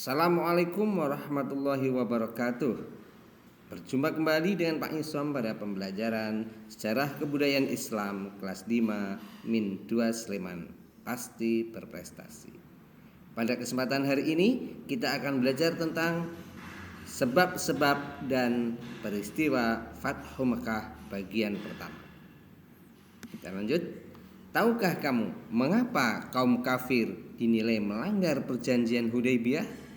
Assalamualaikum warahmatullahi wabarakatuh. Berjumpa kembali dengan Pak Isom pada pembelajaran Sejarah Kebudayaan Islam kelas 5 Min 2 Sleman. Pasti berprestasi. Pada kesempatan hari ini kita akan belajar tentang sebab-sebab dan peristiwa Fathu Mekah bagian pertama. Kita lanjut. Tahukah kamu mengapa kaum kafir dinilai melanggar perjanjian Hudaybiyah?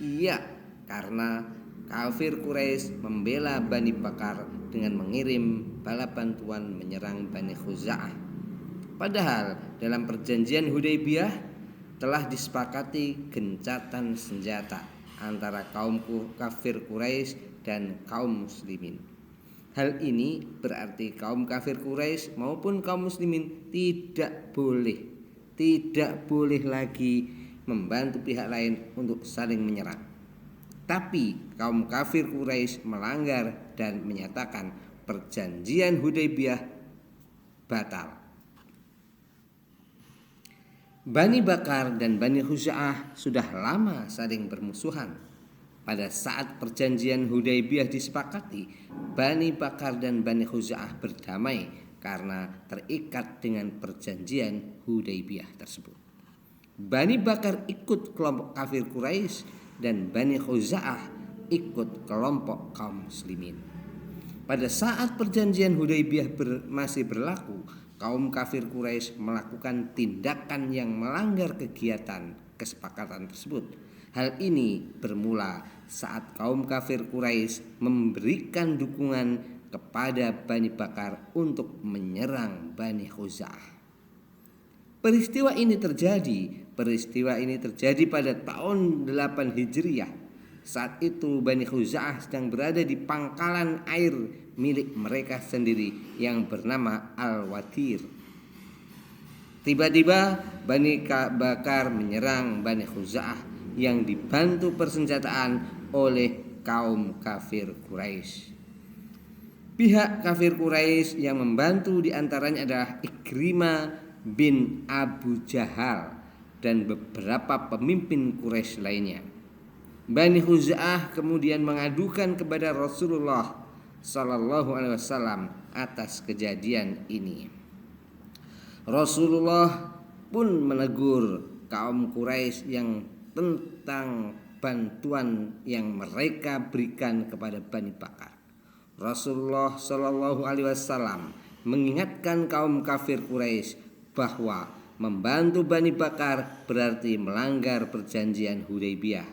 Iya, karena kafir Quraisy membela Bani Bakar dengan mengirim bala bantuan menyerang Bani Khuza'ah. Padahal dalam perjanjian Hudaybiyah telah disepakati gencatan senjata antara kaum kafir Quraisy dan kaum muslimin. Hal ini berarti kaum kafir Quraisy maupun kaum muslimin tidak boleh lagi membantu pihak lain untuk saling menyerang. Tapi kaum kafir Quraisy melanggar dan menyatakan perjanjian Hudaybiyah batal. Bani Bakar dan Bani Khuza'ah sudah lama saling bermusuhan. Pada saat perjanjian Hudaybiyah disepakati, Bani Bakar dan Bani Khuza'ah berdamai karena terikat dengan perjanjian Hudaybiyah tersebut. Bani Bakar ikut kelompok kafir Quraisy dan Bani Khuza'ah ikut kelompok kaum muslimin. Pada saat perjanjian Hudaybiyah masih berlaku, kaum kafir Quraisy melakukan tindakan yang melanggar kegiatan kesepakatan tersebut. Hal ini bermula saat kaum kafir Quraisy memberikan dukungan kepada Bani Bakar untuk menyerang Bani Khuza'ah. Peristiwa ini terjadi pada tahun 8 Hijriah. Saat itu Bani Khuza'ah sedang berada di pangkalan air milik mereka sendiri yang bernama Al-Watir. Tiba-tiba Bani Bakar menyerang Bani Khuza'ah yang dibantu persenjataan oleh kaum kafir Quraisy. Pihak kafir Quraisy yang membantu diantaranya adalah Ikrimah bin Abu Jahal dan beberapa pemimpin Quraisy lainnya. Bani Khuza'ah kemudian mengadukan kepada Rasulullah Sallallahu Alaihi Wasallam atas kejadian ini. Rasulullah pun menegur kaum Quraisy yang tentang bantuan yang mereka berikan kepada Bani Bakar. Rasulullah Shallallahu Alaihi Wasallam mengingatkan kaum kafir Quraisy bahwa membantu Bani Bakar berarti melanggar perjanjian Hudaybiyah,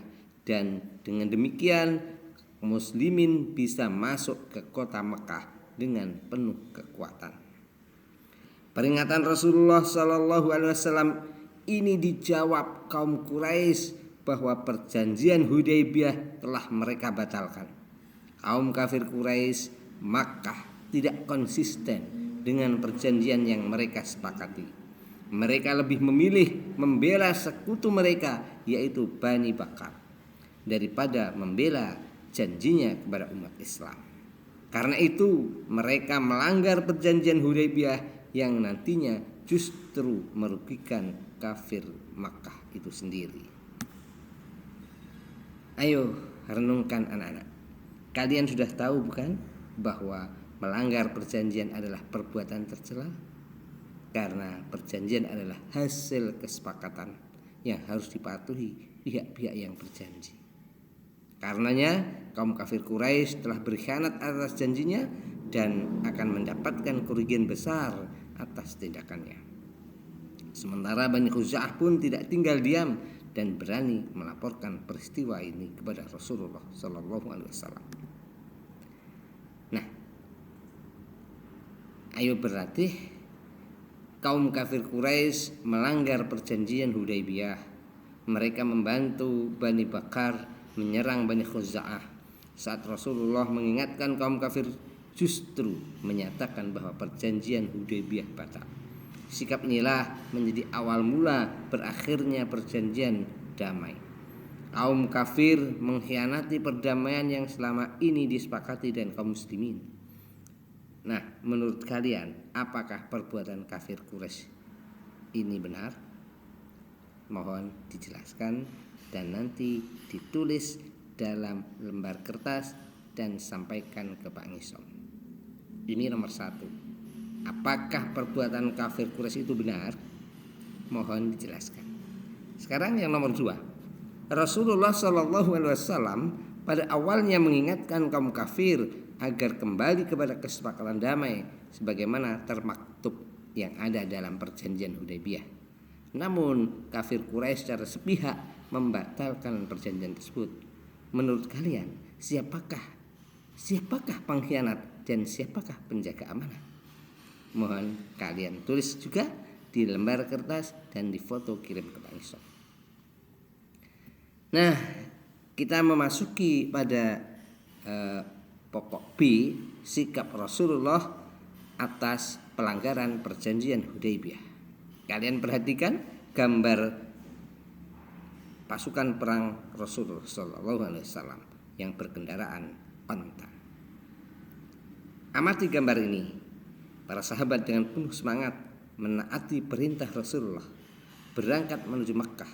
dan dengan demikian muslimin bisa masuk ke kota Mekah dengan penuh kekuatan. Peringatan Rasulullah Shallallahu Alaihi Wasallam ini dijawab kaum Quraisy bahwa perjanjian Hudaybiyah telah mereka batalkan. Kaum kafir Quraisy Makkah tidak konsisten dengan perjanjian yang mereka sepakati. Mereka lebih memilih membela sekutu mereka, yaitu Bani Bakar, daripada membela janjinya kepada umat Islam. Karena itu mereka melanggar perjanjian Hudaybiyah yang nantinya justru merugikan kafir Makkah itu sendiri. Ayo renungkan anak-anak. Kalian sudah tahu bukan bahwa melanggar perjanjian adalah perbuatan tercela? Karena perjanjian adalah hasil kesepakatan yang harus dipatuhi pihak-pihak yang berjanji. Karenanya kaum kafir Quraisy telah berkhianat atas janjinya dan akan mendapatkan kerugian besar atas tindakannya. Sementara Bani Khuza'ah pun tidak tinggal diam dan berani melaporkan peristiwa ini kepada Rasulullah Sallallahu Alaihi Wasallam. Nah, ayo berlatih. Kaum kafir Quraisy melanggar perjanjian Hudaybiyah. Mereka membantu Bani Bakar menyerang Bani Khuza'ah. Saat Rasulullah mengingatkan kaum kafir, justru menyatakan bahwa perjanjian Hudaybiyah batal. Sikap inilah menjadi awal mula berakhirnya perjanjian damai. Kaum kafir mengkhianati perdamaian yang selama ini disepakati dan kaum muslimin. Nah, menurut kalian apakah perbuatan kafir Quraisy ini benar? Mohon dijelaskan dan nanti ditulis dalam lembar kertas dan sampaikan ke Pak Ngisom. Ini nomor 1. Apakah perbuatan kafir Quraisy itu benar? Mohon dijelaskan. Sekarang yang nomor 2. Rasulullah SAW pada awalnya mengingatkan kaum kafir agar kembali kepada kesepakatan damai sebagaimana termaktub yang ada dalam perjanjian Hudaybiyah. Namun kafir Quraisy secara sepihak membatalkan perjanjian tersebut. Menurut kalian, siapakah pengkhianat dan siapakah penjaga amanah? Mohon kalian tulis juga di lembar kertas dan difoto kirim ke Pak Ngisom. Nah, kita memasuki pada pokok B, sikap Rasulullah atas pelanggaran perjanjian Hudaybiyah. Kalian perhatikan gambar pasukan perang Rasulullah SAW yang berkendaraan onta. Amati gambar ini. Para sahabat dengan penuh semangat menaati perintah Rasulullah berangkat menuju Makkah.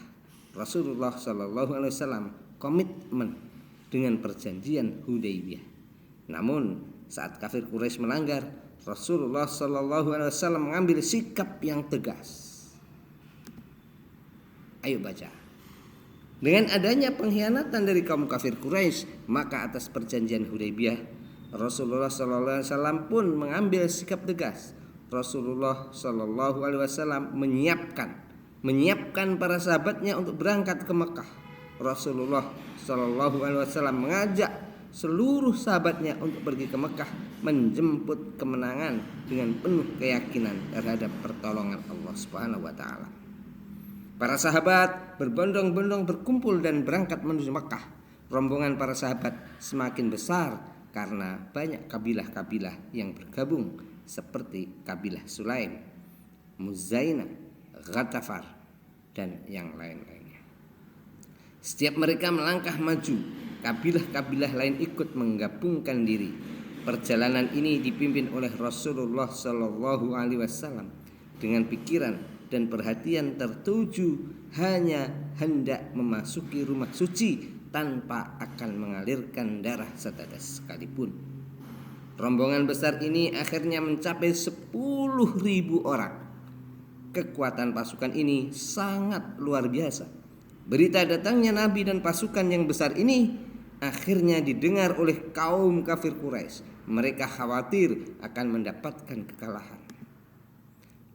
Rasulullah SAW komitmen dengan perjanjian Hudaybiyah. Namun saat kafir Quraisy melanggar, Rasulullah SAW mengambil sikap yang tegas. Ayo baca. Dengan adanya pengkhianatan dari kaum kafir Quraisy, maka atas perjanjian Hudaybiyah, Rasulullah SAW pun mengambil sikap tegas. Rasulullah SAW menyiapkan para sahabatnya untuk berangkat ke Mekah. Rasulullah SAW mengajak seluruh sahabatnya untuk pergi ke Mekah menjemput kemenangan dengan penuh keyakinan terhadap pertolongan Allah Subhanahu wa taala. Para sahabat berbondong-bondong berkumpul dan berangkat menuju Mekah. Rombongan para sahabat semakin besar karena banyak kabilah-kabilah yang bergabung seperti kabilah Sulaim, Muzainah, Ghatafar dan yang lain-lainnya. Setiap mereka melangkah maju, kabilah-kabilah lain ikut menggabungkan diri. Perjalanan ini dipimpin oleh Rasulullah SAW dengan pikiran dan perhatian tertuju hanya hendak memasuki rumah suci tanpa akan mengalirkan darah setetes sekalipun. Rombongan besar ini akhirnya mencapai 10.000 orang. Kekuatan pasukan ini sangat luar biasa. Berita datangnya Nabi dan pasukan yang besar ini akhirnya didengar oleh kaum kafir Quraisy. Mereka khawatir akan mendapatkan kekalahan.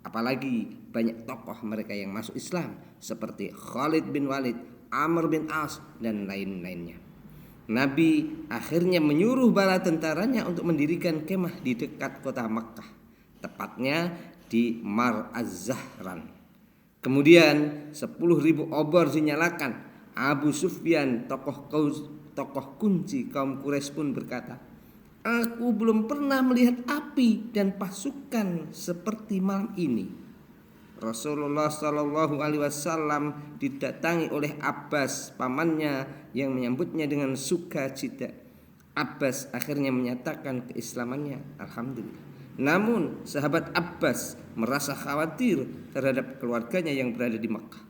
Apalagi banyak tokoh mereka yang masuk Islam seperti Khalid bin Walid, Amr bin As dan lain-lainnya. Nabi akhirnya menyuruh bala tentaranya untuk mendirikan kemah di dekat kota Makkah, tepatnya di Mar Az-Zahran. Kemudian 10.000 obor dinyalakan. Abu Sufyan, tokoh kunci kaum Quraisy pun berkata, "Aku belum pernah melihat api dan pasukan seperti malam ini." Rasulullah SAW didatangi oleh Abbas, pamannya, yang menyambutnya dengan sukacita. Abbas akhirnya menyatakan keislamannya, alhamdulillah. Namun sahabat Abbas merasa khawatir terhadap keluarganya yang berada di Makkah.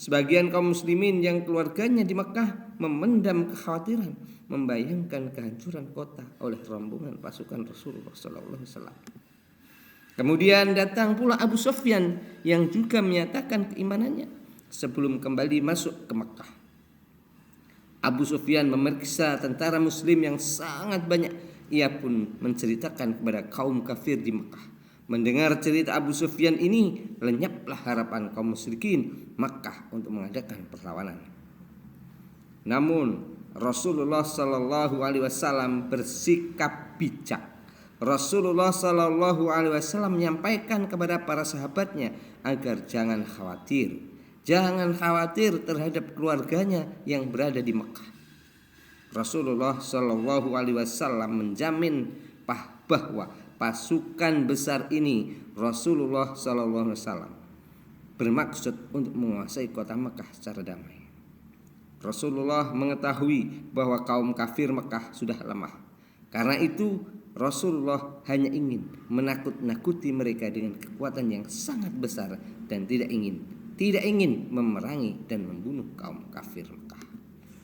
Sebagian kaum muslimin yang keluarganya di Makkah memendam kekhawatiran, membayangkan kehancuran kota oleh rombongan pasukan Rasulullah SAW. Kemudian datang pula Abu Sufyan yang juga menyatakan keimanannya sebelum kembali masuk ke Makkah. Abu Sufyan memeriksa tentara muslim yang sangat banyak. Ia pun menceritakan kepada kaum kafir di Makkah. Mendengar cerita Abu Sufyan ini, lenyaplah harapan kaum musyrikin Makkah untuk mengadakan perlawanan. Namun Rasulullah SAW bersikap bijak. Rasulullah SAW menyampaikan kepada para sahabatnya agar jangan khawatir terhadap keluarganya yang berada di Mekah. Rasulullah SAW menjamin bahwa pasukan besar ini Rasulullah SAW bermaksud untuk menguasai kota Mekah secara damai. Rasulullah mengetahui bahwa kaum kafir Mekah sudah lemah. Karena itu Rasulullah hanya ingin menakut-nakuti mereka dengan kekuatan yang sangat besar dan tidak ingin tidak ingin memerangi dan membunuh kaum kafir.